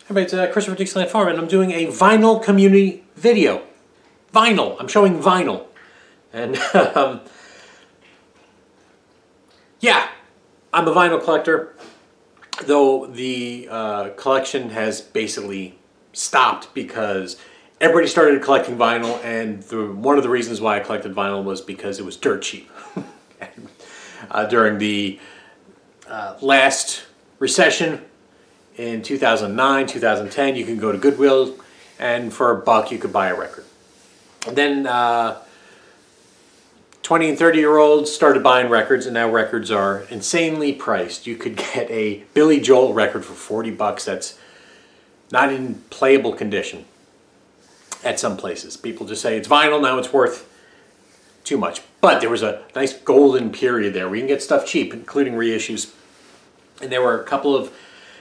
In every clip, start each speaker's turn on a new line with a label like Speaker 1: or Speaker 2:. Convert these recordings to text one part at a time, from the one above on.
Speaker 1: Hey, it's Christopher Dixieland Farm, and I'm doing a vinyl community video. Vinyl. I'm showing vinyl. And, yeah, I'm a vinyl collector, though the collection has basically stopped because everybody started collecting vinyl, and one of the reasons why I collected vinyl was because it was dirt cheap. During the last recession in 2009, 2010, you can go to Goodwill, and for $1 you could buy a record. And then 20 and 30-year-olds started buying records, and now records are insanely priced. You could get a Billy Joel record for $40 that's not in playable condition at some places. People just say it's vinyl, now it's worth too much. But there was a nice golden period there where you can get stuff cheap, including reissues. And there were a couple of...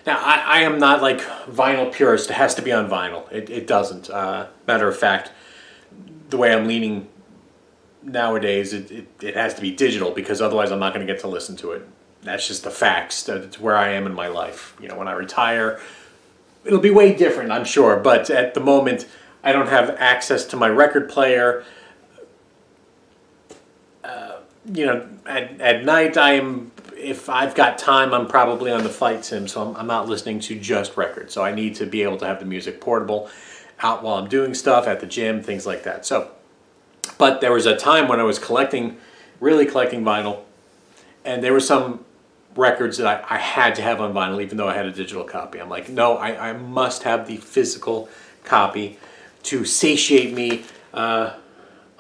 Speaker 1: Now, I am not like vinyl purist. It has to be on vinyl. It doesn't. Matter of fact, the way I'm leaning nowadays, it has to be digital, because otherwise I'm not going to get to listen to it. That's just the facts. That's where I am in my life. You know, when I retire, it'll be way different, I'm sure. But at the moment, I don't have access to my record player. You know, at night, if I've got time, I'm probably on the flight sim, so I'm not listening to just records. So I need to be able to have the music portable out while I'm doing stuff, at the gym, things like that. So, but there was a time when I was really collecting vinyl, and there were some records that I had to have on vinyl, even though I had a digital copy. I'm like, no, I must have the physical copy to satiate me. I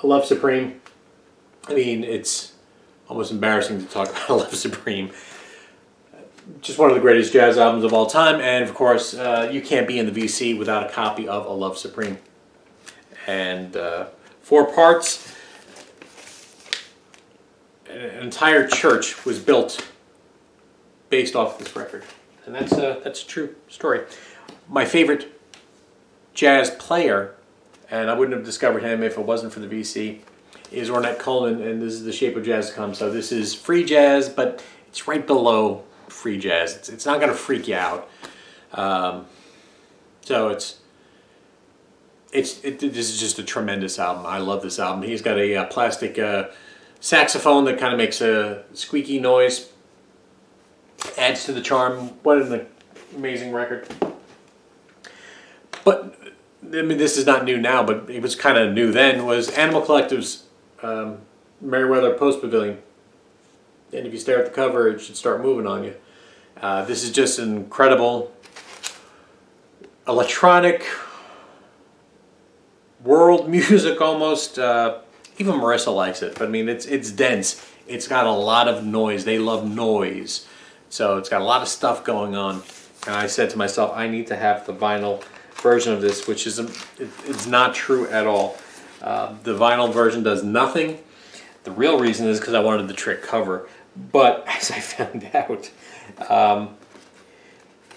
Speaker 1: Love Supreme. I mean, it's almost embarrassing to talk about Love Supreme. Just one of the greatest jazz albums of all time, and of course, you can't be in the VC without a copy of A Love Supreme. And 4 parts. An entire church was built based off this record, and that's a true story. My favorite jazz player, and I wouldn't have discovered him if it wasn't for the VC, is Ornette Coleman, and this is The Shape of Jazz to Come. So this is free jazz, but it's right below free jazz. It's not going to freak you out. So this is just a tremendous album. I love this album. He's got a plastic saxophone that kind of makes a squeaky noise. Adds to the charm. What an amazing record. But I mean, this is not new now, but it was kind of new then, was Animal Collective's Merriweather Post Pavilion. And if you stare at the cover, it should start moving on you. This is just an incredible electronic world music almost. Even Marissa likes it, but I mean, it's dense. It's got a lot of noise. They love noise. So it's got a lot of stuff going on. And I said to myself, I need to have the vinyl version of this, which is it's not true at all. The vinyl version does nothing. The real reason is because I wanted the trick cover. But as I found out,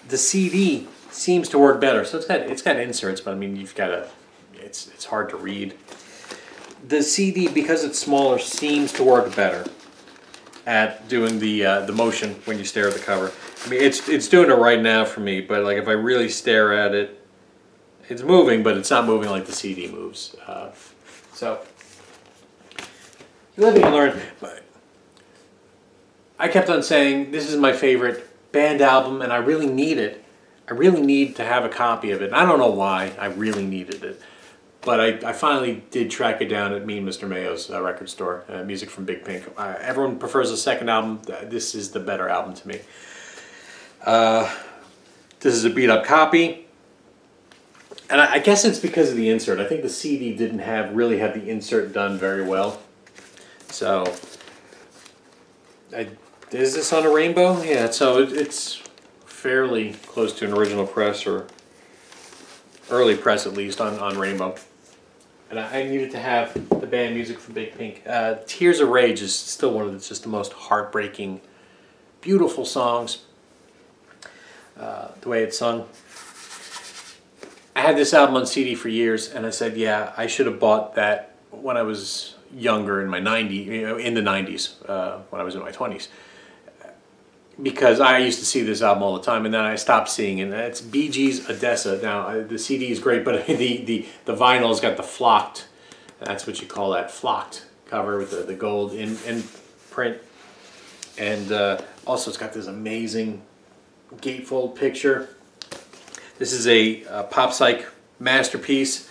Speaker 1: the CD seems to work better. So it's got inserts, but I mean, you've got to. It's hard to read. The CD, because it's smaller, seems to work better at doing the motion when you stare at the cover. I mean, it's doing it right now for me, but like if I really stare at it, it's moving, but it's not moving like the CD moves. So you live and learn. But I kept on saying this is my favorite band album, and I really need it. I really need to have a copy of it. And I don't know why I really needed it. But I finally did track it down at Me and Mr. Mayo's record store, Music from Big Pink. Everyone prefers the second album. This is the better album to me. This is a beat-up copy. And I guess it's because of the insert. I think the CD didn't really have the insert done very well. So, is this on a rainbow? Yeah, so it's fairly close to an original press, or early press at least, on rainbow. And I needed to have the band Music from Big Pink. Tears of Rage is still one of the most heartbreaking, beautiful songs. The way it's sung. I had this album on CD for years, and I said, yeah, I should have bought that when I was younger, in the 90s, when I was in my 20s. because I used to see this album all the time, and then I stopped seeing it. And it's Bee Gees' Odessa. Now, the CD is great, but the vinyl's got the flocked, that's what you call that, flocked cover with the gold in print. And also it's got this amazing gatefold picture. This is a pop psych masterpiece.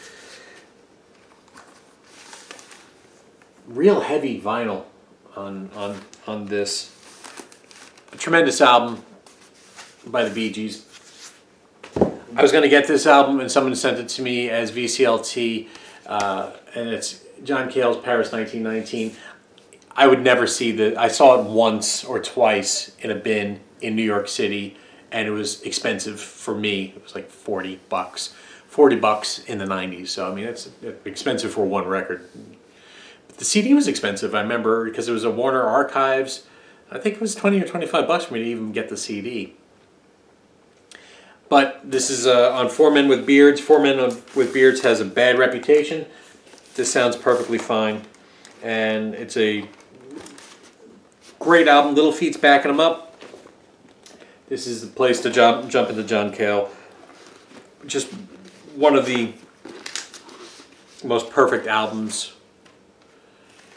Speaker 1: Real heavy vinyl on this. A tremendous album by the Bee Gees. I was going to get this album and someone sent it to me as VCLT, and it's John Cale's Paris 1919. I would never see I saw it once or twice in a bin in New York City, and it was expensive for me. It was like $40. $40 in the 90s, so I mean it's expensive for one record. But the CD was expensive, I remember, because it was a Warner Archives. I think it was 20 or 25 bucks for me to even get the CD. But this is on Four Men with Beards. Four Men with Beards has a bad reputation. This sounds perfectly fine. And it's a great album. Little Feat's backing them up. This is the place to jump into John Cale. Just one of the most perfect albums.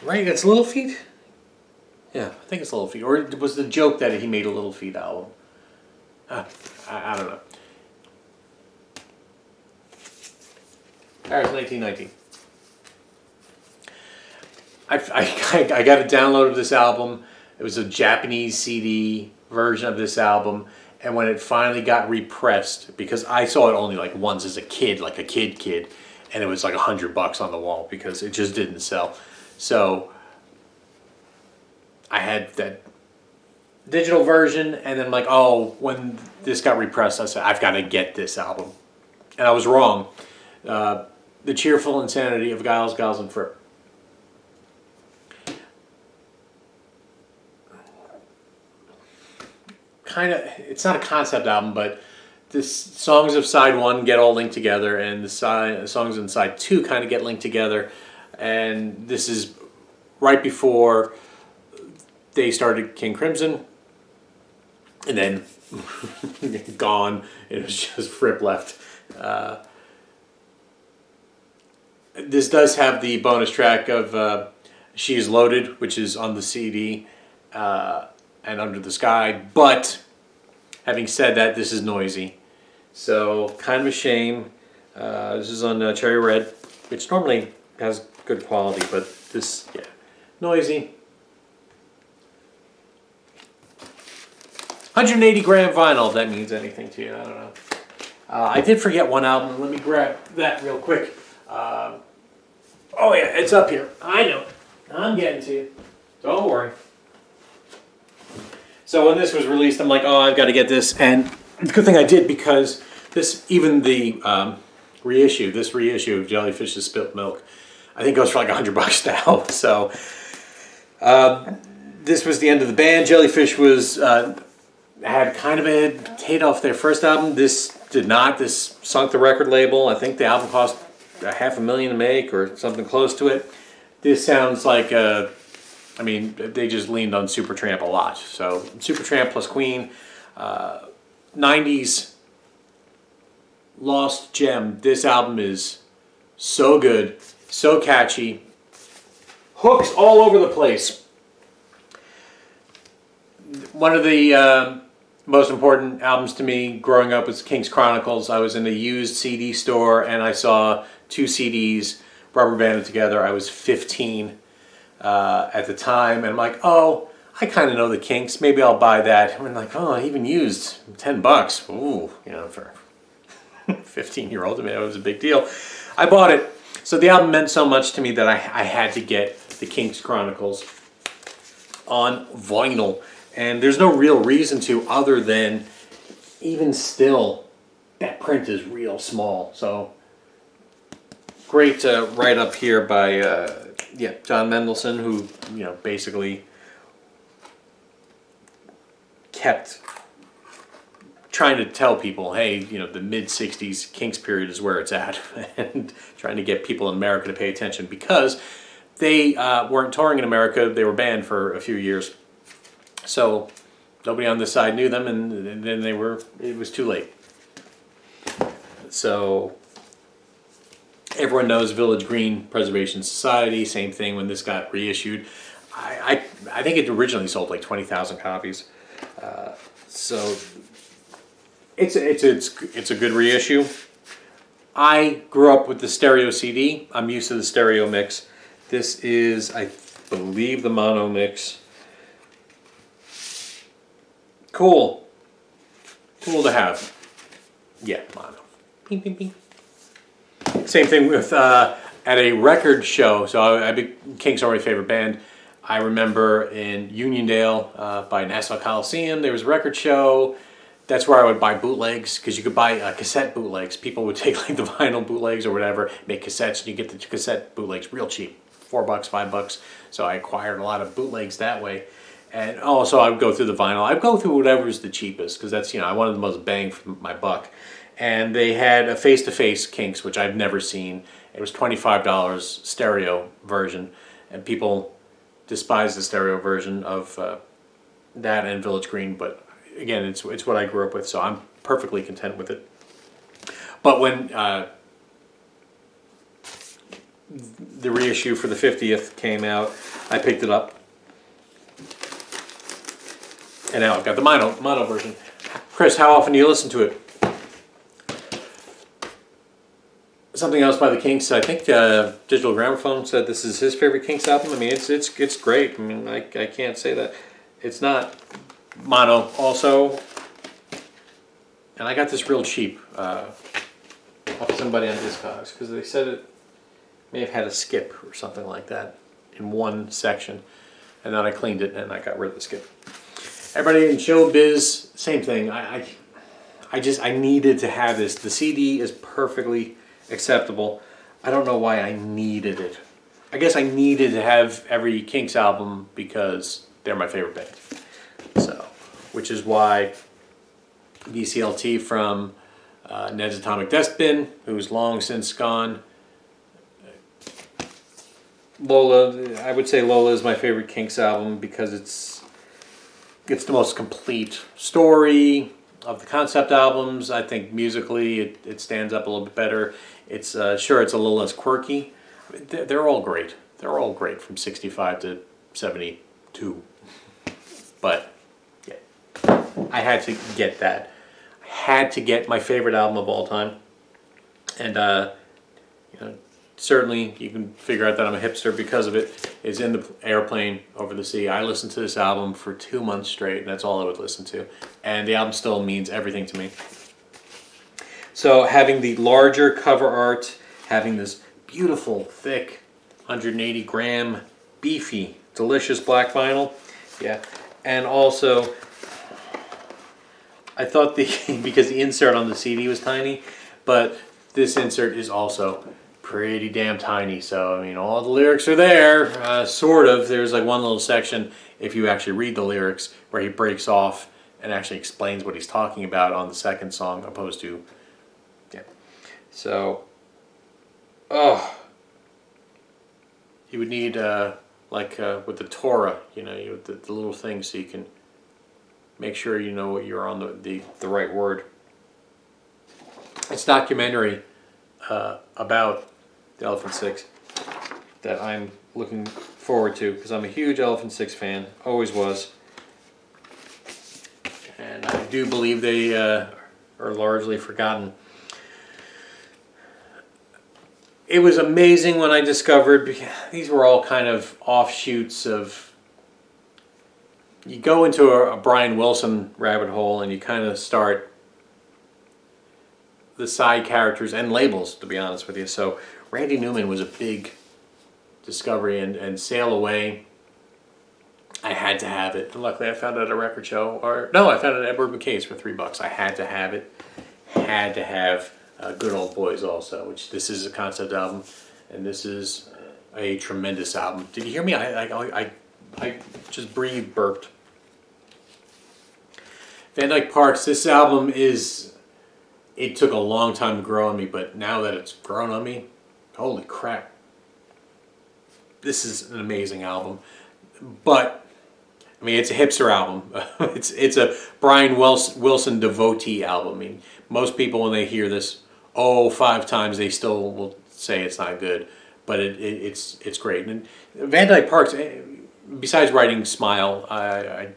Speaker 1: Right, it's Little Feat? Yeah, I think it's Little Feat. Or it was the joke that he made a Little Feat album. I don't know. Paris 1919. I got a download of this album. It was a Japanese CD version of this album. And when it finally got repressed, because I saw it only like once as a kid, like a kid, and it was like $100 on the wall because it just didn't sell. So I had that digital version, and then like, oh, when this got repressed, I said, I've got to get this album. And I was wrong. The Cheerful Insanity of Giles, Giles and Fripp. Kind of, it's not a concept album, but the songs of side 1 get all linked together, and the songs in side 2 kind of get linked together. And this is right before they started King Crimson, and then gone. It was just Fripp left. This does have the bonus track of She Is Loaded, which is on the CD, and Under the Sky. But having said that, this is noisy. So kind of a shame. This is on Cherry Red, which normally has good quality, but this, yeah, noisy. 180 gram vinyl, if that means anything to you, I don't know. I did forget one album. Let me grab that real quick. Oh yeah, it's up here. I know. I'm getting to you. Don't worry. So when this was released, I'm like, oh, I've got to get this. And the good thing I did, because this, even the this reissue of Jellyfish's Spilt Milk, I think goes for like $100 now. So this was the end of the band. Jellyfish was had kind of a hit off their first album. This did not. This sunk the record label. I think the album cost $500,000 to make or something close to it. This sounds like I mean, they just leaned on Supertramp a lot. So Supertramp plus Queen, 90s lost gem. This album is so good, so catchy, hooks all over the place. One of the most important albums to me growing up was King's Chronicles. I was in a used CD store and I saw 2 CDs rubber banded together. I was 15 at the time, and I'm like, oh, I kind of know the Kinks. Maybe I'll buy that. And I'm like, oh, even used, $10. Ooh, you know, for 15-year-old, I mean, that was a big deal. I bought it. So the album meant so much to me that I had to get the King's Chronicles on vinyl. And there's no real reason to, other than even still, that print is real small. So great write-up here by John Mendelsohn, who, you know, basically kept trying to tell people, hey, you know, the mid-60s Kinks period is where it's at, and trying to get people in America to pay attention, because they weren't touring in America. They were banned for a few years. So nobody on this side knew them, and then it was too late. So everyone knows Village Green Preservation Society. Same thing when this got reissued. I think it originally sold like 20,000 copies. So it's a good reissue. I grew up with the stereo CD. I'm used to the stereo mix. This is, I believe, the mono mix. Cool. Cool to have. Yeah, mono. Ping, ping, ping. Same thing with at a record show. So Kinks are my favorite band. I remember in Uniondale by Nassau Coliseum, there was a record show. That's where I would buy bootlegs, because you could buy cassette bootlegs. People would take like the vinyl bootlegs or whatever, make cassettes, and you get the cassette bootlegs real cheap, $4, $5. So I acquired a lot of bootlegs that way. And also I would go through the vinyl. I'd go through whatever's the cheapest, because that's, I wanted the most bang for my buck. And they had a face-to-face Kinks, which I've never seen. It was $25 stereo version, and people despise the stereo version of that and Village Green, but again, it's what I grew up with, so I'm perfectly content with it. But when the reissue for the 50th came out, I picked it up, and now I've got the mono version. Chris, how often do you listen to it? Something else by the Kinks. I think Digital Gramophone said this is his favorite Kinks album. I mean, it's great. I mean, I can't say that it's not. Mono also, and I got this real cheap off somebody on Discogs, because they said it may have had a skip or something like that in one section, and then I cleaned it and I got rid of the skip. Everybody in showbiz, same thing. I needed to have this. The CD is perfectly acceptable. I don't know why I needed it. I guess I needed to have every Kinks album because they're my favorite band. So, which is why BCLT from Ned's Atomic Dustbin, who's long since gone. Lola, I would say Lola is my favorite Kinks album because it's the most complete story of the concept albums. I think musically it stands up a little bit better. It's sure it's a little less quirky. I mean, they're all great. They're all great from 65 to 72. But yeah, I had to get that. I had to get my favorite album of all time. And certainly you can figure out that I'm a hipster because of it. Is In the Airplane Over the Sea. I listened to this album for 2 months straight, and that's all I would listen to. And the album still means everything to me. So having the larger cover art, having this beautiful, thick, 180 gram, beefy, delicious black vinyl. Yeah. And also, I thought because the insert on the CD was tiny, but this insert is also pretty damn tiny. So, I mean, all the lyrics are there, sort of. There's like one little section, if you actually read the lyrics, where he breaks off and actually explains what he's talking about on the second song, opposed to, yeah. So, you would need, with the Torah, with the little thing, so you can make sure you know what you're on the right word. It's a documentary about the Elephant Six that I'm looking forward to, because I'm a huge Elephant Six fan, always was. And I do believe they are largely forgotten. It was amazing when I discovered these were all kind of offshoots of. You go into a Brian Wilson rabbit hole and you kind of start the side characters and labels, to be honest with you. So Randy Newman was a big discovery, and Sail Away, I had to have it. And luckily I found it at a record show, I found it at Edward McKay's for $3. I had to have it. Had to have Good Old Boys also, which this is a concept album, and this is a tremendous album. Did you hear me? I just burped. Van Dyke Parks, this album it took a long time to grow on me, but now that it's grown on me, holy crap. This is an amazing album. But I mean, it's a hipster album. It's a Brian Wilson devotee album. I mean, most people when they hear this, 5 times, they still will say it's not good, but it's great. And Van Dyke Parks, besides writing "Smile," I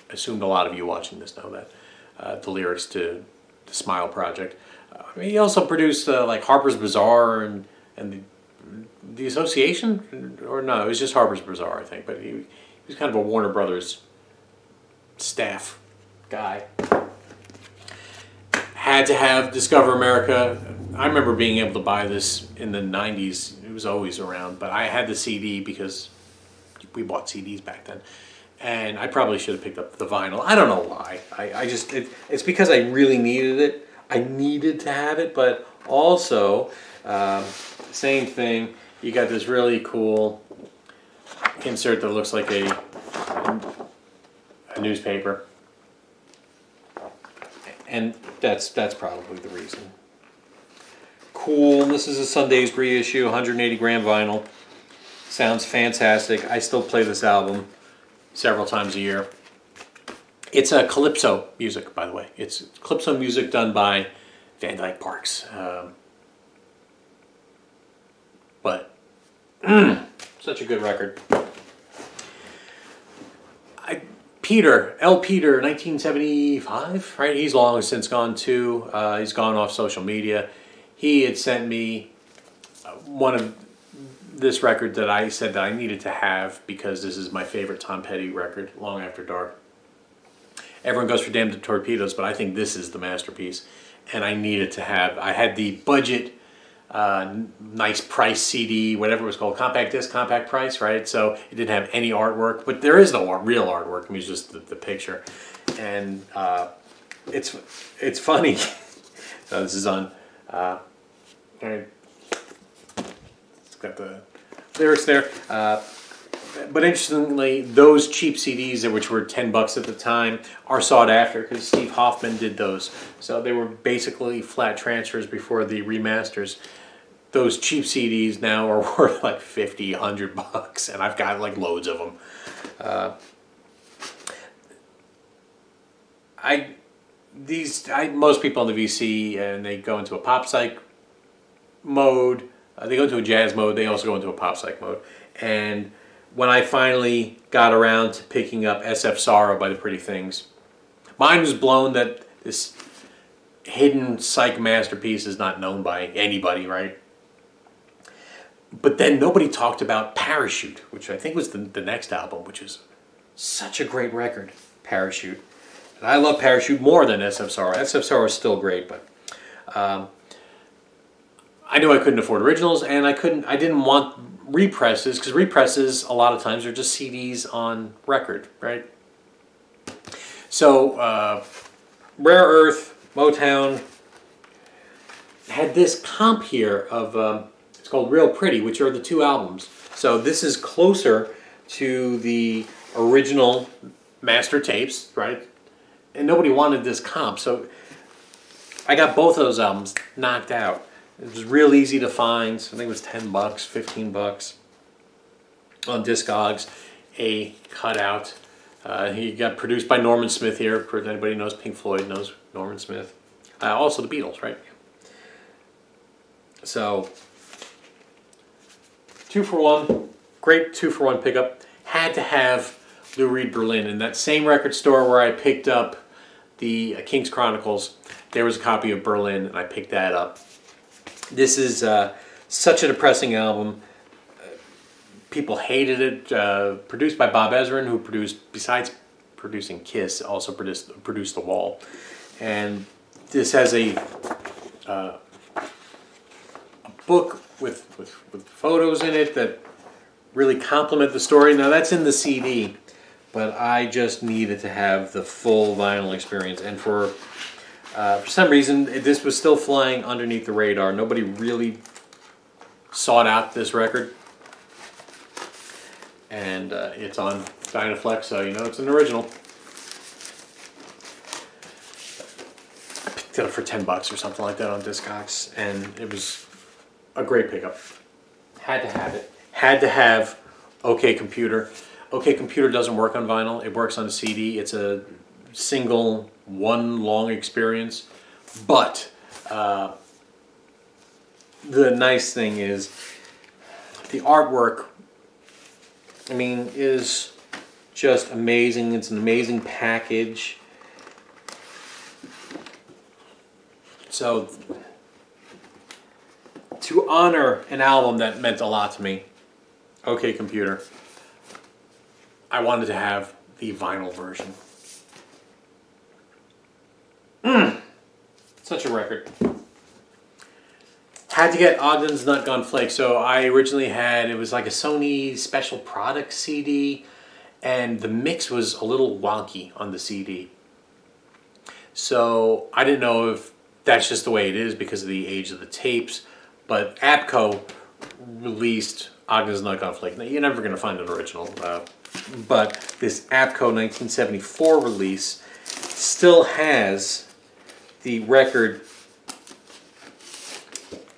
Speaker 1: assumed a lot of you watching this know that the lyrics to the Smile Project. He also produced like Harper's Bazaar and the Association, or no, it was just Harper's Bazaar, I think. But he was kind of a Warner Brothers staff guy. Had to have Discover America. I remember being able to buy this in the 90s. It was always around, but I had the CD because we bought CDs back then. And I probably should have picked up the vinyl. I don't know why. It's because I really needed it. I needed to have it, but also, same thing. You got this really cool insert that looks like a newspaper. And that's probably the reason. Cool. This is a Sunday's reissue, 180 gram vinyl. Sounds fantastic. I still play this album several times a year. It's a calypso music, by the way. It's calypso music done by Van Dyke Parks. But such a good record. Peter, L. Peter, 1975, right? He's long since gone too. He's gone off social media. He had sent me one of this record that I said that I needed to have because this is my favorite Tom Petty record, Long After Dark. Everyone goes for Damned Torpedoes, but I think this is the masterpiece, and I needed to have. I had the budget, nice price CD, whatever it was called, compact disc, compact price, right? So it didn't have any artwork, but there is no real artwork. I mean, it's just the picture, and it's funny. So this is on. It's got the lyrics there. But interestingly, those cheap CDs, which were $10 at the time, are sought after because Steve Hoffman did those. So they were basically flat transfers before the remasters. Those cheap CDs now are worth like $50, $100, and I've got like loads of them. Most people on the VC, and they go into a pop psych mode. They go into a jazz mode. They also go into a pop psych mode. And when I finally got around to picking up SF Sorrow by the Pretty Things, mine was blown that this hidden psych masterpiece is not known by anybody, right? But then nobody talked about Parachute, which I think was the next album, which is such a great record, Parachute. And I love Parachute more than SF Sorrow. SF Sorrow is still great, but I knew I couldn't afford originals, and I didn't want represses, because represses a lot of times are just CDs on record, right? So Rare Earth, Motown had this comp here of it's called Real Pretty, which are the two albums. So this is closer to the original master tapes, right? And nobody wanted this comp, so I got both of those albums knocked out. It was real easy to find. I think it was $10, $15 on Discogs. A cutout. He got produced by Norman Smith here. If anybody knows Pink Floyd knows Norman Smith. Also the Beatles, right? So 2-for-1, great 2-for-1 pickup. Had to have Lou Reed Berlin. In that same record store where I picked up the King's Chronicles, there was a copy of Berlin, and I picked that up. This is such a depressing album. People hated it. Produced by Bob Ezrin, who besides producing Kiss, also produced The Wall. And this has a book with photos in it that really complement the story. Now that's in the CD, but I just needed to have the full vinyl experience. And for some reason, this was still flying underneath the radar. Nobody really sought out this record. And it's on Dynaflex, so you know it's an original. I picked it up for $10 or something like that on Discogs, and it was a great pickup. Had to have it. Had to have OK Computer. OK Computer doesn't work on vinyl. It works on a CD. It's a single, one long experience. But the nice thing is the artwork, I mean, is just amazing. It's an amazing package. So to honor an album that meant a lot to me, OK Computer, I wanted to have the vinyl version. Such a record. Had to get Ogden's Nut Gun Flake. So I originally had, it was like a Sony Special Products CD, and the mix was a little wonky on the CD. So I didn't know if that's just the way it is because of the age of the tapes, but APCO released Ogden's Nut Gun Flake. Now, you're never going to find an original, but this APCO 1974 release still has the record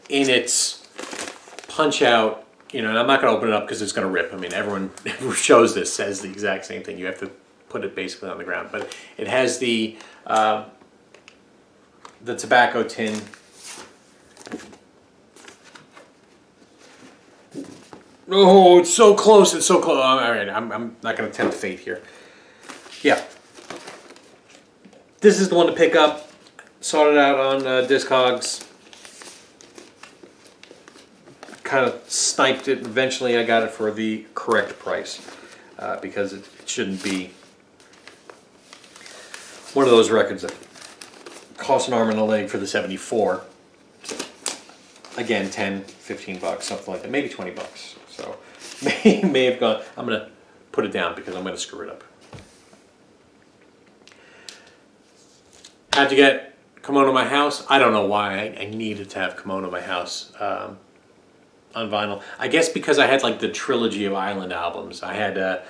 Speaker 1: in its punch out, you know, and I'm not going to open it up because it's going to rip. I mean, everyone who shows this says the exact same thing. You have to put it basically on the ground. But it has the tobacco tin. Oh, it's so close. It's so close. All right, I'm not going to tempt fate here. Yeah. This is the one to pick up. Sought it out on Discogs. Kind of sniped it. Eventually I got it for the correct price because it shouldn't be one of those records that cost an arm and a leg for the 74. Again, 10, 15 bucks, something like that. Maybe 20 bucks. So may have gone. I'm going to put it down because I'm going to screw it up. Had to get Kimono My House. I don't know why I needed to have Kimono My House on vinyl. I guess because I had like the trilogy of Island albums. I had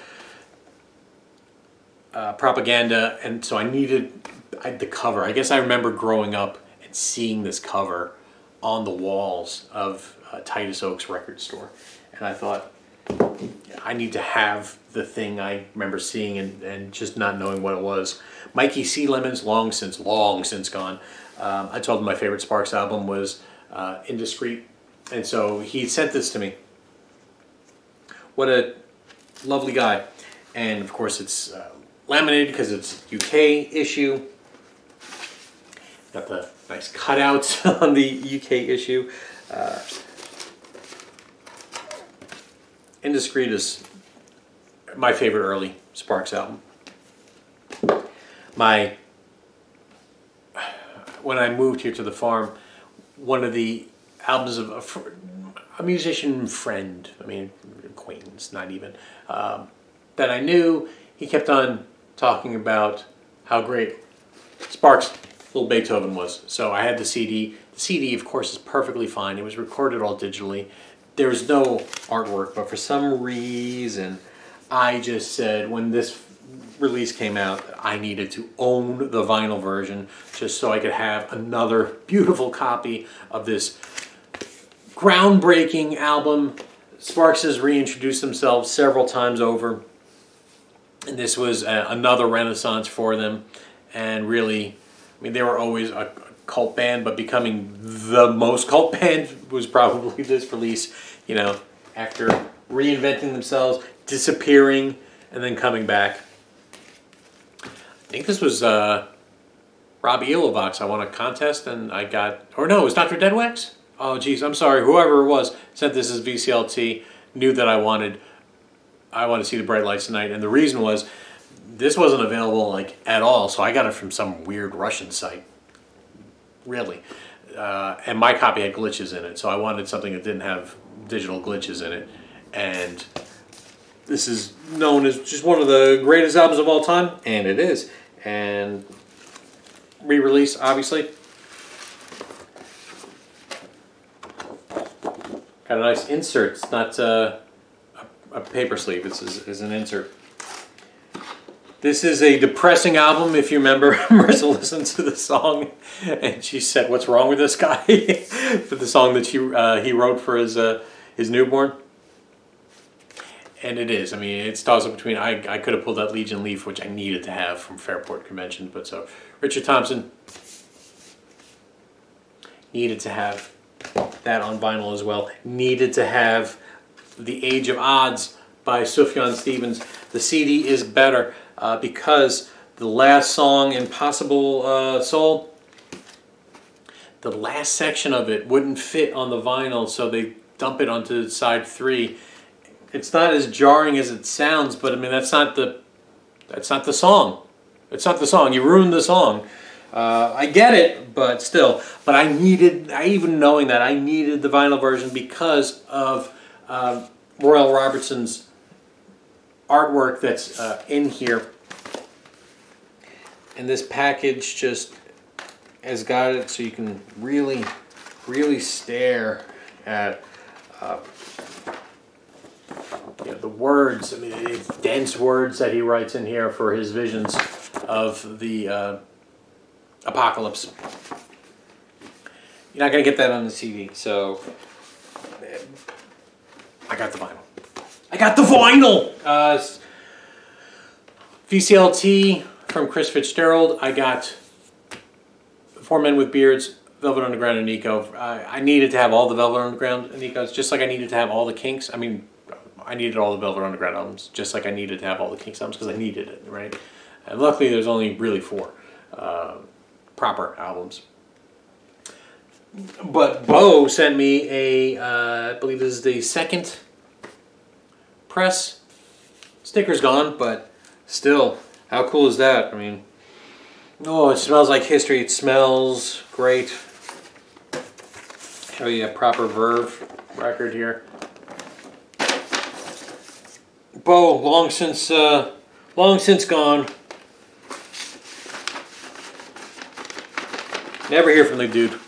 Speaker 1: Propaganda, and so I needed the cover. I guess I remember growing up and seeing this cover on the walls of Titus Oak's record store. And I thought, I need to have the thing I remember seeing and just not knowing what it was. Mikey C. Lemon's long since gone. I told him my favorite Sparks album was Indiscreet. And so he sent this to me. What a lovely guy. And of course it's laminated because it's UK issue. Got the nice cutouts on the UK issue. Indiscreet is my favorite early Sparks album. When I moved here to the farm, one of the albums of a musician friend, I mean, acquaintance, not even, that I knew, he kept on talking about how great Sparks' Little Beethoven was. So I had the CD. The CD, of course, is perfectly fine. It was recorded all digitally. There was no artwork, but for some reason, I just said when this release came out, I needed to own the vinyl version just so I could have another beautiful copy of this groundbreaking album. Sparks has reintroduced themselves several times over, and this was another renaissance for them. And really, I mean, they were always a cult band, but becoming the most cult band was probably this release, you know, after reinventing themselves, disappearing, and then coming back. I think this was Robbie Ilovox. I won a contest and I got, or no, it was Dr. Deadwax? Oh geez, I'm sorry, whoever it was sent this as VCLT, knew that I wanted to see the Bright Lights Tonight, and the reason was this wasn't available like at all, so I got it from some weird Russian site, really. And my copy had glitches in it, so I wanted something that didn't have digital glitches in it. And this is known as just one of the greatest albums of all time, and it is. And re-release, obviously. Got a nice insert. It's not a paper sleeve, it's an insert. This is a depressing album, if you remember. Marissa listened to the song and she said, "What's wrong with this guy?" For the song that he wrote for his newborn. And it is. I mean, it's toss-up between, I could have pulled that Legion Leaf, which I needed to have from Fairport Convention, but so, Richard Thompson, needed to have that on vinyl as well. Needed to have The Age of Odds by Sufjan Stevens. The CD is better because the last song, Impossible Soul, the last section of it wouldn't fit on the vinyl, so they dump it onto side 3. It's not as jarring as it sounds, but I mean that's not the song. It's not the song. You ruined the song. I get it, but still. But even knowing that, I needed the vinyl version because of Royal Robertson's artwork that's in here. And this package just has got it so you can really, really stare at the words. I mean, it's dense words that he writes in here for his visions of the apocalypse. You're not going to get that on the CD, so I got the vinyl. I got the vinyl! VCLT from Chris Fitzgerald. I got Four Men with Beards, Velvet Underground, and Nico. I needed to have all the Velvet Underground and Nicos, just like I needed to have all the Kinks. I mean, I needed all the Velvet Underground albums, just like I needed to have all the Kinks albums, because I needed it, right? And luckily, there's only really 4 proper albums. But Bo sent me I believe this is the 2nd press. Sticker's gone, but still, how cool is that? I mean, oh, it smells like history. It smells great. Show you a proper Verve record here. Bo, long since gone. Never hear from the dude.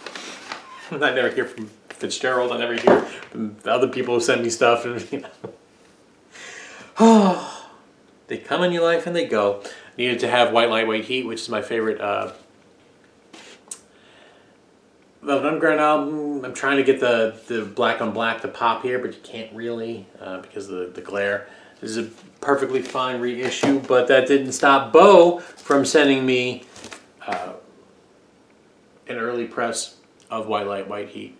Speaker 1: I never hear from Fitzgerald. I never hear from the other people who send me stuff. And, you know. They come in your life and they go. Needed to have White Light, White Heat, which is my favorite Velvet Underground album. I'm trying to get the Black on Black to pop here, but you can't really because of the glare. This is a perfectly fine reissue, but that didn't stop Bo from sending me an early press of White Light, White Heat.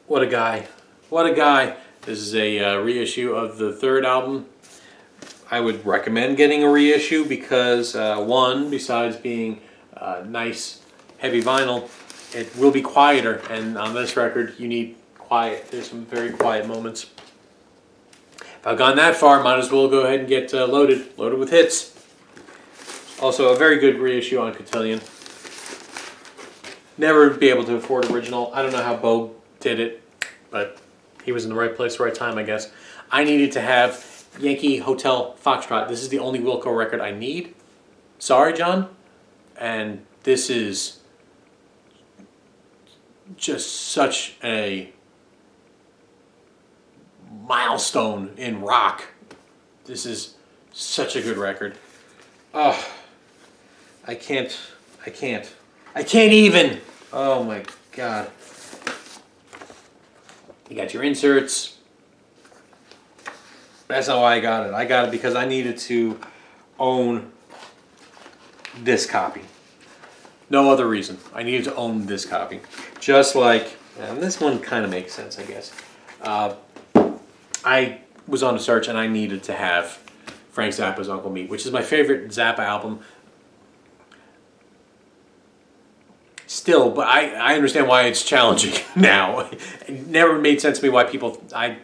Speaker 1: What a guy. What a guy. This is a reissue of the 3rd album. I would recommend getting a reissue because, one, besides being nice, heavy vinyl, it will be quieter. And on this record, you need quiet. There's some very quiet moments. If I've gone that far, might as well go ahead and get loaded with hits. Also, a very good reissue on Cotillion. Never be able to afford original. I don't know how Bo did it, but he was in the right place, right time, I guess. I needed to have Yankee Hotel Foxtrot. This is the only Wilco record I need. Sorry, John. And this is just such a milestone in rock. This is such a good record. Oh, I can't even. Oh my God. You got your inserts. That's not why I got it. I got it because I needed to own this copy. No other reason. I needed to own this copy. Just like, and this one kind of makes sense, I guess. I was on a search and I needed to have Frank Zappa's Uncle Meat, which is my favorite Zappa album. Still, but I understand why it's challenging now. It never made sense to me why I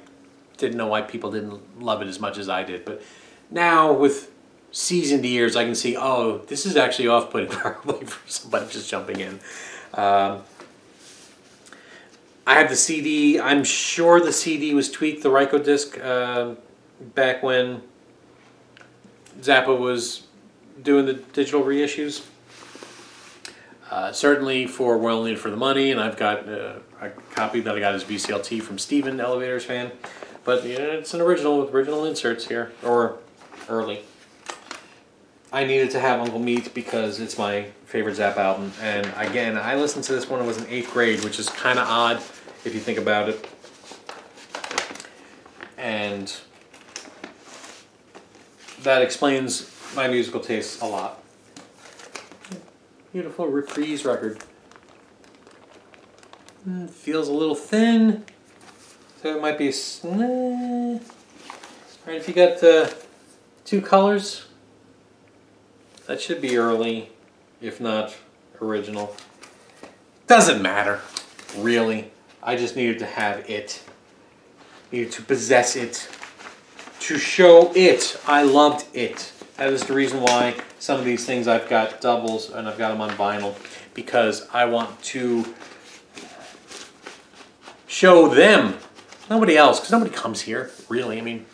Speaker 1: didn't know why people didn't love it as much as I did. But now, with seasoned ears, I can see, oh, this is actually off-putting probably for somebody just jumping in. I have the CD. I'm sure the CD was tweaked, the Ryko disc, back when Zappa was doing the digital reissues. Certainly for Well Needed for the Money, and I've got a copy that I got as VCLT from Steven, Elevators fan. But yeah, it's an original with original inserts here, or early. I needed to have Uncle Meat because it's my favorite Zappa album. And again, I listened to this when I was in 8th grade, which is kind of odd if you think about it. And that explains my musical tastes a lot. Beautiful Reprise record. Feels a little thin, so it might be. Alright, if you got 2 colors, that should be early, if not original. Doesn't matter, really. I just needed to have it. Needed to possess it. To show it. I loved it. That is the reason why some of these things I've got doubles and I've got them on vinyl, because I want to show them, nobody else, because nobody comes here, really. I mean,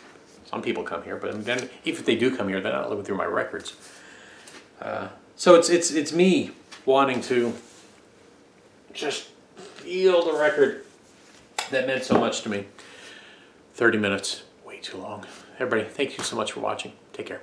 Speaker 1: some people come here, but then even if they do come here, they're not looking through my records. So it's me wanting to just feel the record that meant so much to me. 30 minutes, way too long. Everybody, thank you so much for watching. Take care.